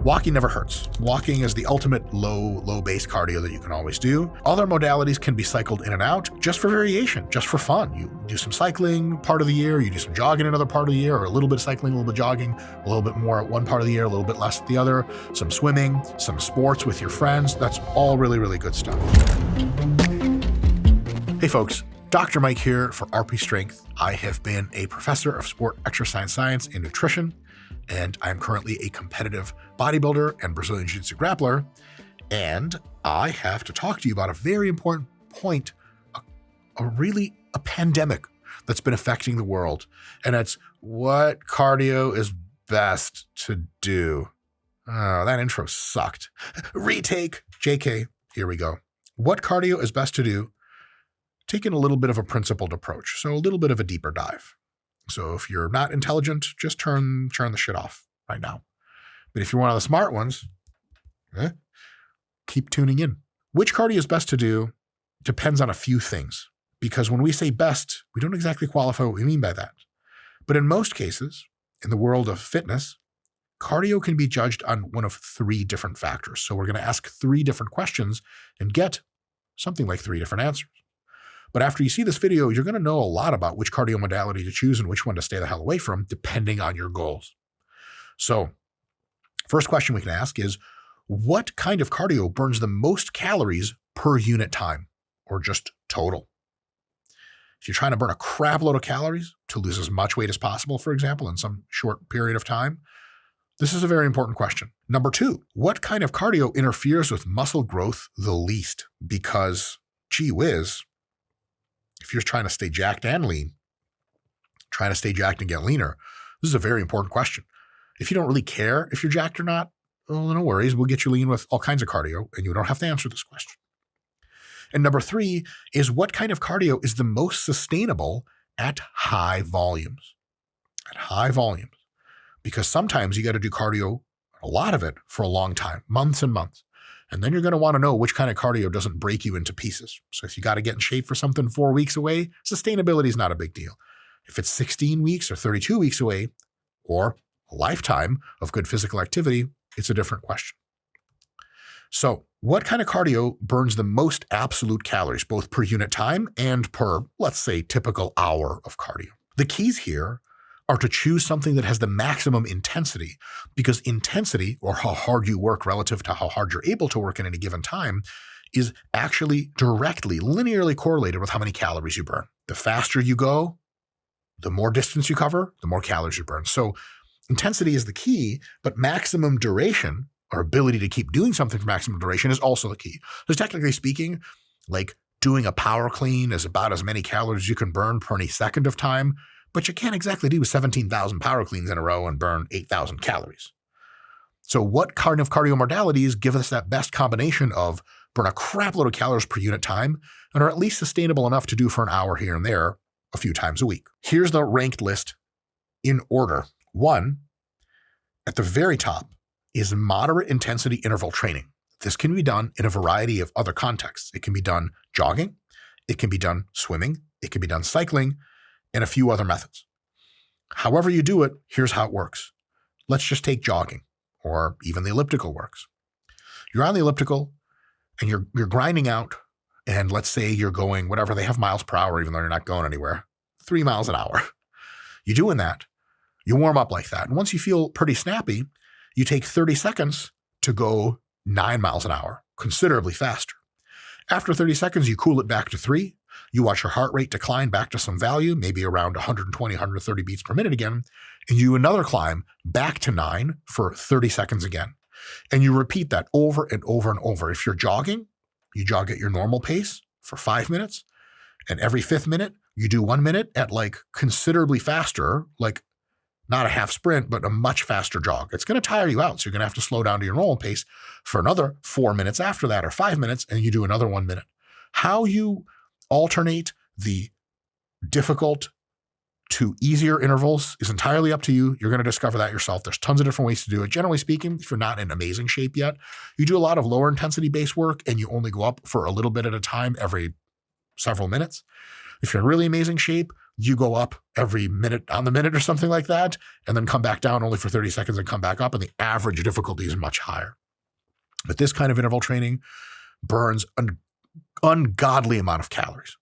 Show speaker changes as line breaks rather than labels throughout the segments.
Walking never hurts. Walking is the ultimate low base cardio that you can always do. Other modalities can be cycled in and out just for variation, just for fun. You do some cycling part of the year, you do some jogging another part of the year, or a little bit of cycling, a little bit of jogging, a little bit more at one part of the year, a little bit less at the other, some swimming, some sports with your friends. That's all really, really good stuff. Hey folks, Dr. Mike here for RP Strength. I have been a professor of sport exercise science and nutrition, and I'm currently a competitive bodybuilder and Brazilian Jiu-Jitsu grappler. And I have to talk to you about a very important point, a pandemic that's been affecting the world. And it's what cardio is best to do. Oh, that intro sucked. Retake. JK, here we go. What cardio is best to do, taking a little bit of a principled approach. So a little bit of a deeper dive. So if you're not intelligent, just turn the shit off right now. But if you're one of the smart ones, keep tuning in. Which cardio is best to do depends on a few things, because when we say best, we don't exactly qualify what we mean by that. But in most cases, in the world of fitness, cardio can be judged on one of three different factors. So we're going to ask three different questions and get something like three different answers. But after you see this video, you're going to know a lot about which cardio modality to choose and which one to stay the hell away from, depending on your goals. So, first question we can ask is, what kind of cardio burns the most calories per unit time, or just total? If you're trying to burn a crap load of calories to lose as much weight as possible, for example, in some short period of time, this is a very important question. Number two, what kind of cardio interferes with muscle growth the least? Because, gee whiz, if you're trying to stay jacked and lean, trying to stay jacked and get leaner, this is a very important question. If you don't really care if you're jacked or not, well, no worries. We'll get you lean with all kinds of cardio, and you don't have to answer this question. And number three is, what kind of cardio is the most sustainable at high volumes? At high volumes. Because sometimes you got to do cardio, a lot of it, for a long time, months and months. And then you're going to want to know which kind of cardio doesn't break you into pieces. So if you got to get in shape for something 4 weeks away, sustainability is not a big deal. If it's 16 weeks or 32 weeks away, or a lifetime of good physical activity, it's a different question. So what kind of cardio burns the most absolute calories, both per unit time and per, let's say, typical hour of cardio? The keys here are to choose something that has the maximum intensity, because intensity, or how hard you work relative to how hard you're able to work in any given time, is actually directly, linearly correlated with how many calories you burn. The faster you go, the more distance you cover, the more calories you burn. So intensity is the key, but maximum duration, or ability to keep doing something for maximum duration, is also the key. So technically speaking, like doing a power clean is about as many calories you can burn per any second of time, but you can't exactly do 17,000 power cleans in a row and burn 8,000 calories. So what kind of cardio modalities give us that best combination of burn a crap load of calories per unit time and are at least sustainable enough to do for an hour here and there a few times a week? Here's the ranked list in order. 1, at the very top, is moderate intensity interval training. This can be done in a variety of other contexts. It can be done jogging, it can be done swimming, it can be done cycling, and a few other methods. However you do it, here's how it works. Let's just take jogging, or even the elliptical works. You're on the elliptical and you're grinding out, and let's say you're going whatever, they have miles per hour even though you're not going anywhere, 3 miles an hour. You're doing that, you warm up like that. And once you feel pretty snappy, you take 30 seconds to go 9 miles an hour, considerably faster. After 30 seconds, you cool it back to 3. You watch your heart rate decline back to some value, maybe around 120, 130 beats per minute again, and you do another climb back to 9 for 30 seconds again. And you repeat that over and over and over. If you're jogging, you jog at your normal pace for 5 minutes, and every 5th minute, you do 1 minute at like considerably faster, like not a half sprint, but a much faster jog. It's going to tire you out, so you're going to have to slow down to your normal pace for another 4 minutes after that, or 5 minutes, and you do another 1 minute. How you alternate the difficult to easier intervals is entirely up to you. You're going to discover that yourself. There's tons of different ways to do it. Generally speaking, if you're not in amazing shape yet, you do a lot of lower intensity base work and you only go up for a little bit at a time every several minutes. If you're in really amazing shape, you go up every minute on the minute or something like that, and then come back down only for 30 seconds and come back up, and the average difficulty is much higher. But this kind of interval training burns an ungodly amount of calories.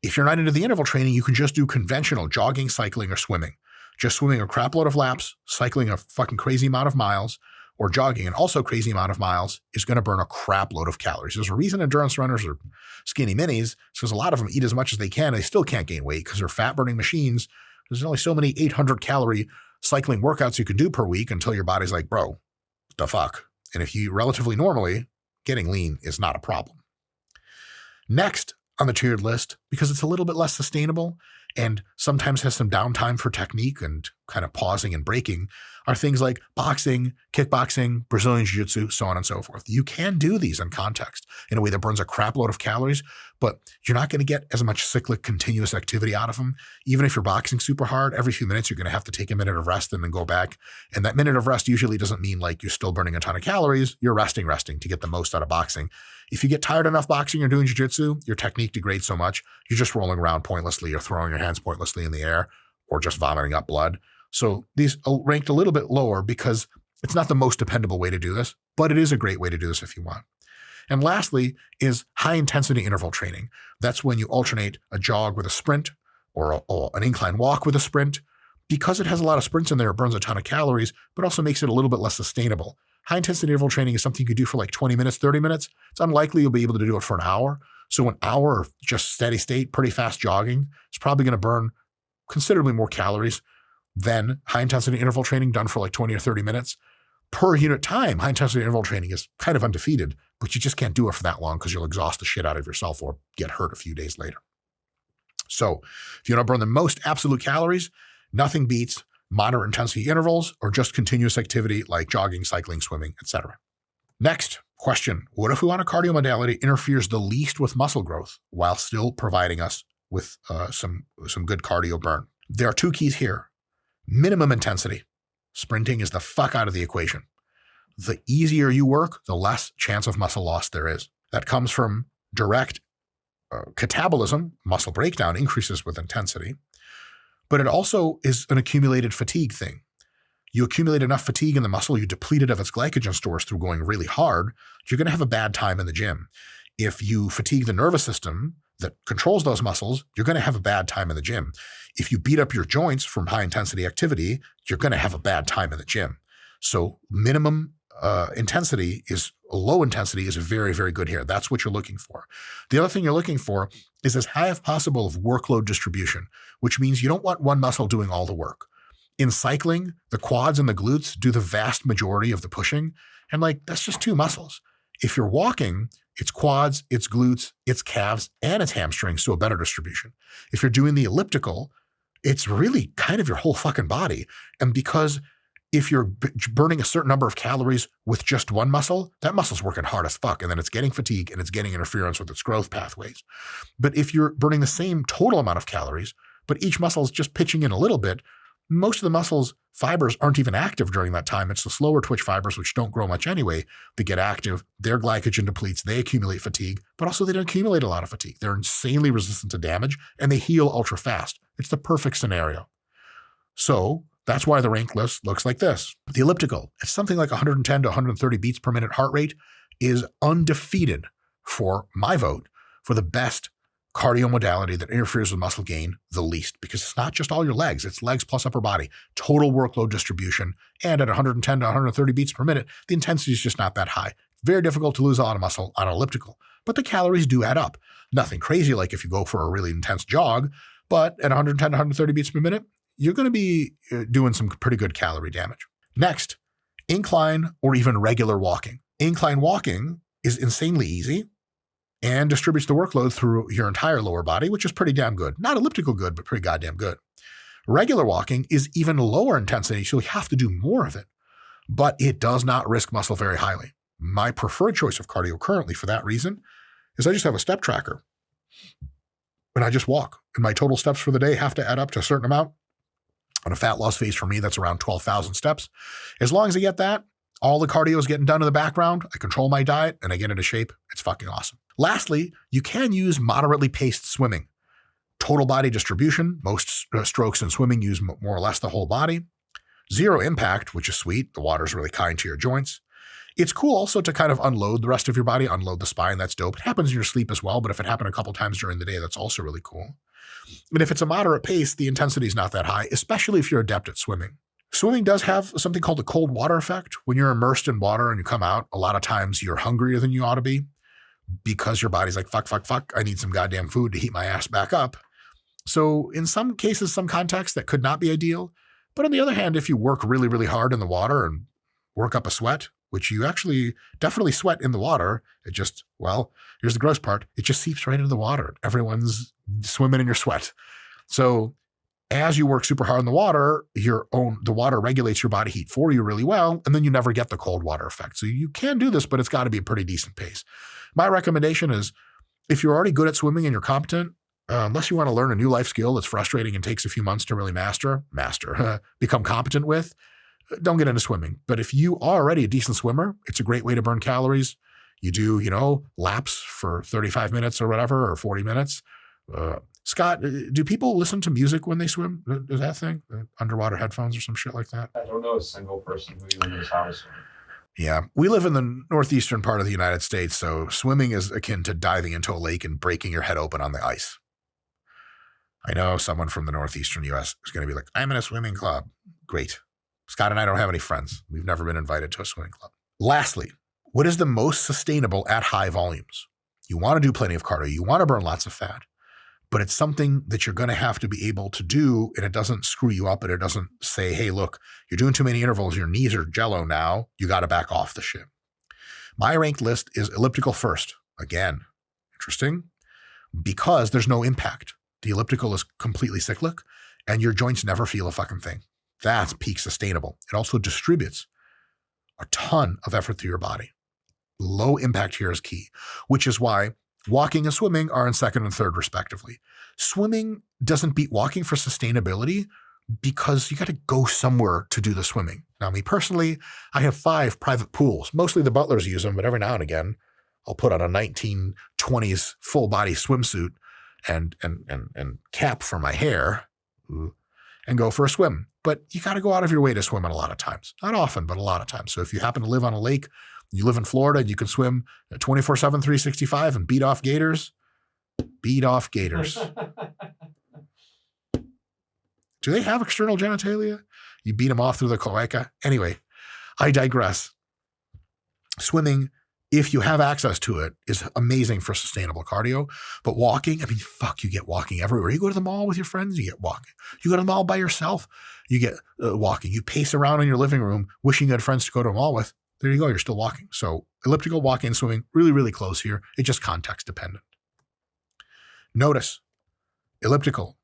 If you're not into the interval training, you can just do conventional jogging, cycling, or swimming. Just swimming a crap load of laps, cycling a fucking crazy amount of miles, or jogging an also crazy amount of miles is going to burn a crap load of calories. There's a reason endurance runners are skinny minis, because a lot of them eat as much as they can. They still can't gain weight because they're fat-burning machines. There's only so many 800-calorie cycling workouts you can do per week until your body's like, bro, what the fuck? And if you relatively normally, getting lean is not a problem. Next on the tiered list, because it's a little bit less sustainable and sometimes has some downtime for technique and kind of pausing and breaking, are things like boxing, kickboxing, Brazilian Jiu-Jitsu, so on and so forth. You can do these in context in a way that burns a crap load of calories, but you're not going to get as much cyclic continuous activity out of them. Even if you're boxing super hard, every few minutes you're going to have to take a minute of rest and then go back. And that minute of rest usually doesn't mean like you're still burning a ton of calories. You're resting to get the most out of boxing. If you get tired enough boxing or doing jiu-jitsu, your technique degrades so much, you're just rolling around pointlessly or throwing your hands pointlessly in the air or just vomiting up blood. So these are ranked a little bit lower because it's not the most dependable way to do this, but it is a great way to do this if you want. And lastly is high-intensity interval training. That's when you alternate a jog with a sprint or an incline walk with a sprint. Because it has a lot of sprints in there, it burns a ton of calories, but also makes it a little bit less sustainable. High-intensity interval training is something you could do for like 20 minutes, 30 minutes. It's unlikely you'll be able to do it for an hour. So an hour of just steady state, pretty fast jogging is probably going to burn considerably more calories than high-intensity interval training done for like 20 or 30 minutes. Per unit time, high-intensity interval training is kind of undefeated, but you just can't do it for that long because you'll exhaust the shit out of yourself or get hurt a few days later. So if you want to burn the most absolute calories, nothing beats moderate intensity intervals or just continuous activity like jogging, cycling, swimming, etc. Next question, what if we want a cardio modality interferes the least with muscle growth while still providing us with some good cardio burn? There are two keys here. Minimum intensity. Sprinting is the fuck out of the equation. The easier you work, the less chance of muscle loss there is. That comes from direct catabolism. Muscle breakdown increases with intensity. But it also is an accumulated fatigue thing. You accumulate enough fatigue in the muscle, you deplete it of its glycogen stores through going really hard, you're going to have a bad time in the gym. If you fatigue the nervous system that controls those muscles, you're going to have a bad time in the gym. If you beat up your joints from high-intensity activity, you're going to have a bad time in the gym. So minimum intensity is low intensity is very, very good here. That's what you're looking for. The other thing you're looking for is as high as possible of workload distribution, which means you don't want one muscle doing all the work. In cycling, the quads and the glutes do the vast majority of the pushing, and like that's just two muscles. If you're walking, it's quads, it's glutes, it's calves, and it's hamstrings, so a better distribution. If you're doing the elliptical, it's really kind of your whole fucking body. And because if you're burning a certain number of calories with just one muscle, that muscle's working hard as fuck, and then it's getting fatigue and it's getting interference with its growth pathways. But if you're burning the same total amount of calories, but each muscle's just pitching in a little bit, most of the muscle's fibers aren't even active during that time. It's the slower twitch fibers, which don't grow much anyway, that get active. Their glycogen depletes, they accumulate fatigue, but also they don't accumulate a lot of fatigue. They're insanely resistant to damage, and they heal ultra fast. It's the perfect scenario. So that's why the rank list looks like this. The elliptical, it's something like 110 to 130 beats per minute heart rate, is undefeated for my vote for the best cardio modality that interferes with muscle gain the least, because it's not just all your legs, it's legs plus upper body, total workload distribution, and at 110 to 130 beats per minute, the intensity is just not that high. Very difficult to lose a lot of muscle on an elliptical, but the calories do add up. Nothing crazy like if you go for a really intense jog, but at 110 to 130 beats per minute, you're going to be doing some pretty good calorie damage. Next, incline or even regular walking. Incline walking is insanely easy and distributes the workload through your entire lower body, which is pretty damn good. Not elliptical good, but pretty goddamn good. Regular walking is even lower intensity, so you have to do more of it, but it does not risk muscle very highly. My preferred choice of cardio currently for that reason is I just have a step tracker and I just walk. And my total steps for the day have to add up to a certain amount. On a fat loss phase for me, that's around 12,000 steps. As long as I get that, all the cardio is getting done in the background, I control my diet, and I get into shape. It's fucking awesome. Lastly, you can use moderately paced swimming. Total body distribution. Most strokes in swimming use more or less the whole body. Zero impact, which is sweet. The water's really kind to your joints. It's cool also to kind of unload the rest of your body, unload the spine. That's dope. It happens in your sleep as well, but if it happened a couple times during the day, that's also really cool. And if it's a moderate pace, the intensity is not that high, especially if you're adept at swimming. Swimming does have something called the cold water effect. When you're immersed in water and you come out, a lot of times you're hungrier than you ought to be because your body's like, fuck, I need some goddamn food to heat my ass back up. So in some cases, some contexts, that could not be ideal. But on the other hand, if you work really, really hard in the water and work up a sweat, which you actually definitely sweat in the water, it just, well, here's the gross part. It just seeps right into the water. Everyone's swimming in your sweat. So as you work super hard in the water, the water regulates your body heat for you really well, and then you never get the cold water effect. So you can do this, but it's got to be a pretty decent pace. My recommendation is if you're already good at swimming and you're competent, unless you want to learn a new life skill that's frustrating and takes a few months to really become competent with, don't get into swimming. But if you are already a decent swimmer, it's a great way to burn calories. You do, laps for 35 minutes or whatever, or 40 minutes. Scott, do people listen to music when they swim? Is that a thing? Underwater headphones or some shit like that?
I don't know a single person who even knows how to swim.
Yeah. We live in the northeastern part of the United States, so swimming is akin to diving into a lake and breaking your head open on the ice. I know someone from the northeastern U.S. is going to be like, I'm in a swimming club. Great. Scott and I don't have any friends. We've never been invited to a swimming club. Lastly, what is the most sustainable at high volumes? You want to do plenty of cardio. You want to burn lots of fat, but it's something that you're going to have to be able to do, and it doesn't screw you up, and it doesn't say, hey, look, you're doing too many intervals. Your knees are jello now. You got to back off the shit. My ranked list is elliptical first. Again, interesting, because there's no impact. The elliptical is completely cyclic, and your joints never feel a fucking thing. That's peak sustainable. It also distributes a ton of effort through your body. Low impact here is key, which is why walking and swimming are in second and third respectively. Swimming doesn't beat walking for sustainability because you got to go somewhere to do the swimming. Now, me personally, I have 5 private pools. Mostly the butlers use them, but every now and again, I'll put on a 1920s full body swimsuit and cap for my hair and go for a swim. But you got to go out of your way to swim a lot of times. Not often, but a lot of times. So if you happen to live on a lake, you live in Florida, and you can swim 24/7, 365 and beat off gators. Beat off gators. Do they have external genitalia? You beat them off through the cloaca. Anyway, I digress. Swimming, if you have access to it, is amazing for sustainable cardio. But walking, you get walking everywhere. You go to the mall with your friends, you get walking. You go to the mall by yourself, you get walking. You pace around in your living room, wishing you had friends to go to a mall with. There you go, you're still walking. So elliptical, walking, and swimming, really, really close here. It's just context dependent. Notice, elliptical,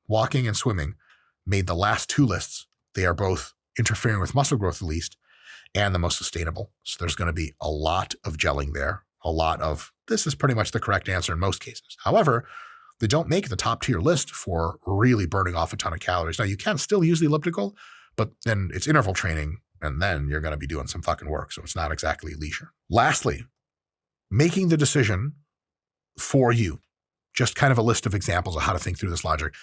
walking, and swimming made the last 2 lists. They are both interfering with muscle growth the least and the most sustainable. So there's going to be a lot of gelling there. This is pretty much the correct answer in most cases. However, they don't make the top tier list for really burning off a ton of calories. Now, you can still use the elliptical, but then it's interval training, and then you're going to be doing some fucking work. So it's not exactly leisure. Lastly, making the decision for you. Just kind of a list of examples of how to think through this logic.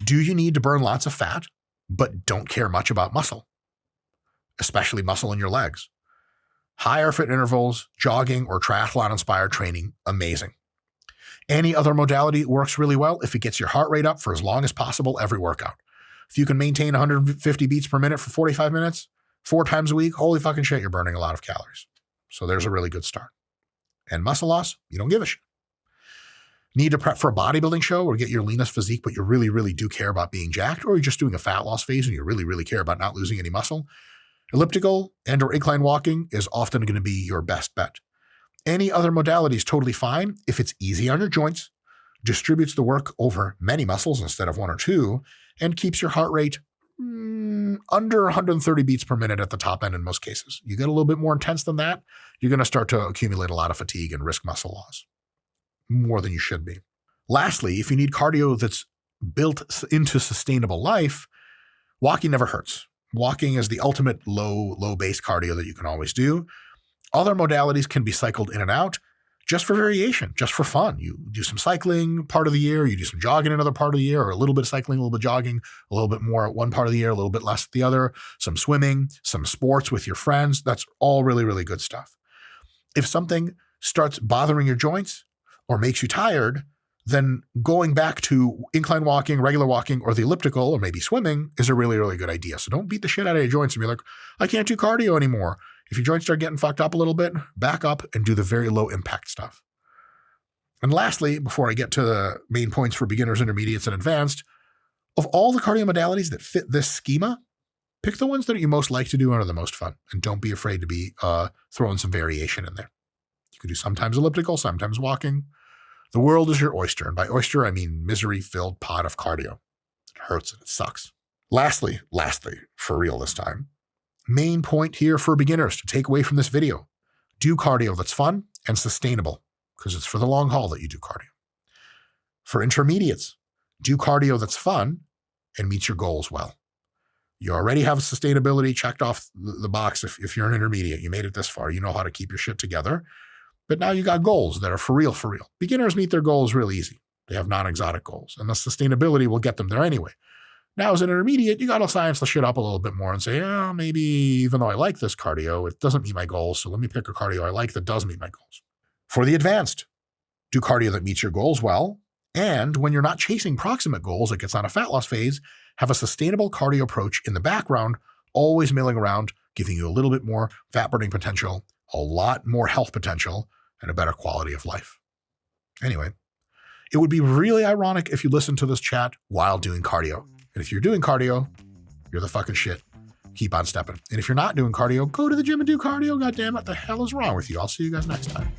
Do you need to burn lots of fat, but don't care much about muscle, especially muscle in your legs? High effort intervals, jogging, or triathlon-inspired training, amazing. Any other modality works really well if it gets your heart rate up for as long as possible every workout. If you can maintain 150 beats per minute for 45 minutes, 4 times a week, holy fucking shit, you're burning a lot of calories. So there's a really good start. And muscle loss, you don't give a shit. Need to prep for a bodybuilding show or get your leanest physique, but you really, really do care about being jacked, or you're just doing a fat loss phase and you really, really care about not losing any muscle? Elliptical and or incline walking is often going to be your best bet. Any other modality is totally fine if it's easy on your joints, distributes the work over many muscles instead of 1 or 2, and keeps your heart rate under 130 beats per minute at the top end in most cases. You get a little bit more intense than that, you're going to start to accumulate a lot of fatigue and risk muscle loss. More than you should be. Lastly, if you need cardio that's built into sustainable life, walking never hurts. Walking is the ultimate low base cardio that you can always do. Other modalities can be cycled in and out. just for variation, just for fun. You do some cycling part of the year, you do some jogging another part of the year, or a little bit of cycling, a little bit of jogging, a little bit more at one part of the year, a little bit less at the other, some swimming, some sports with your friends. That's all really, really good stuff. If something starts bothering your joints or makes you tired, then going back to incline walking, regular walking, or the elliptical, or maybe swimming is a really, really good idea. So don't beat the shit out of your joints and be like, I can't do cardio anymore. If your joints start getting fucked up a little bit, back up and do the very low impact stuff. And lastly, before I get to the main points for beginners, intermediates, and advanced, of all the cardio modalities that fit this schema, pick the ones that you most like to do and are the most fun. And don't be afraid to be throwing some variation in there. You can do sometimes elliptical, sometimes walking. The world is your oyster. And by oyster, I mean misery-filled pot of cardio. It hurts and it sucks. Lastly, for real this time, main point here for beginners to take away from this video: do cardio that's fun and sustainable, because it's for the long haul that you do cardio. For intermediates, do cardio that's fun and meets your goals well. You already have sustainability checked off the box. If you're an intermediate, you made it this far, you know how to keep your shit together. But now you got goals that are for real. Beginners meet their goals real easy. They have non-exotic goals, and the sustainability will get them there anyway. Now, as an intermediate, you got to science the shit up a little bit more and say, yeah, maybe even though I like this cardio, it doesn't meet my goals, so let me pick a cardio I like that does meet my goals. For the advanced, do cardio that meets your goals well, and when you're not chasing proximate goals, it gets on a fat loss phase, have a sustainable cardio approach in the background, always milling around, giving you a little bit more fat burning potential, a lot more health potential, and a better quality of life. Anyway, it would be really ironic if you listened to this chat while doing cardio. And if you're doing cardio, you're the fucking shit. Keep on stepping. And if you're not doing cardio, go to the gym and do cardio. God damn it, the hell is wrong with you? I'll see you guys next time.